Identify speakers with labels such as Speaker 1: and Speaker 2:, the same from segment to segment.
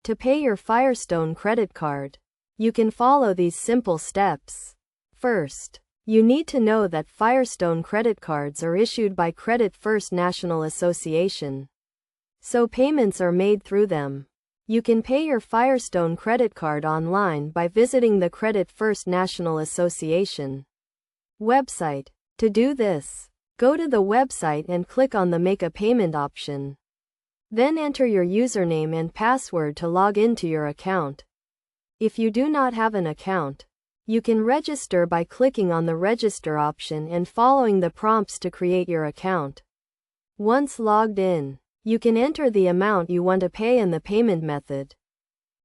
Speaker 1: To pay your Firestone credit card, you can follow these simple steps. First, you need to know that Firestone credit cards are issued by Credit First National Association, so payments are made through them. You can pay your Firestone credit card online by visiting the Credit First National Association website. To do this, go to the website and click on the Make a Payment option. Then enter your username and password to log into your account. If you do not have an account, you can register by clicking on the Register option and following the prompts to create your account. Once logged in, you can enter the amount you want to pay and the payment method,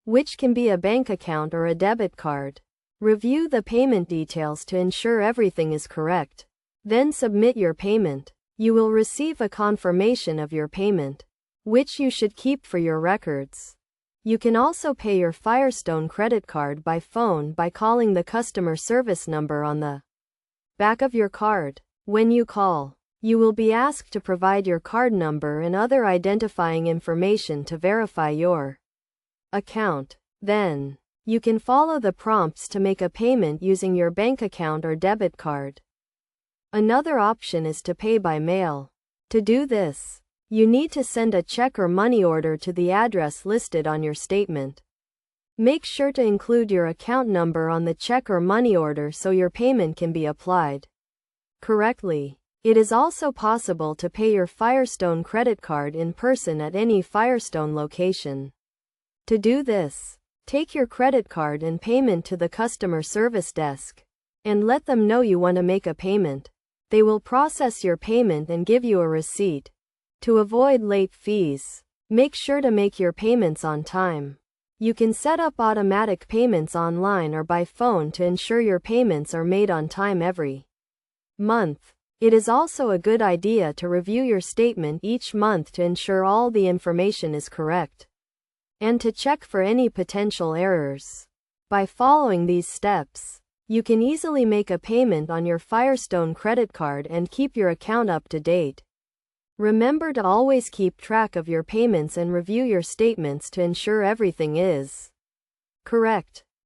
Speaker 1: which can be a bank account or a debit card. Review the payment details to ensure everything is correct. Then submit your payment. You will receive a confirmation of your payment, which you should keep for your records. You can also pay your Firestone credit card by phone by calling the customer service number on the back of your card. When you call, you will be asked to provide your card number and other identifying information to verify your account. Then, you can follow the prompts to make a payment using your bank account or debit card. Another option is to pay by mail. To do this, you need to send a check or money order to the address listed on your statement. Make sure to include your account number on the check or money order so your payment can be applied correctly. It is also possible to pay your Firestone credit card in person at any Firestone location. To do this, take your credit card and payment to the customer service desk and let them know you want to make a payment. They will process your payment and give you a receipt. To avoid late fees, make sure to make your payments on time. You can set up automatic payments online or by phone to ensure your payments are made on time every month. It is also a good idea to review your statement each month to ensure all the information is correct and to check for any potential errors. By following these steps, you can easily make a payment on your Firestone credit card and keep your account up to date. Remember to always keep track of your payments and review your statements to ensure everything is correct.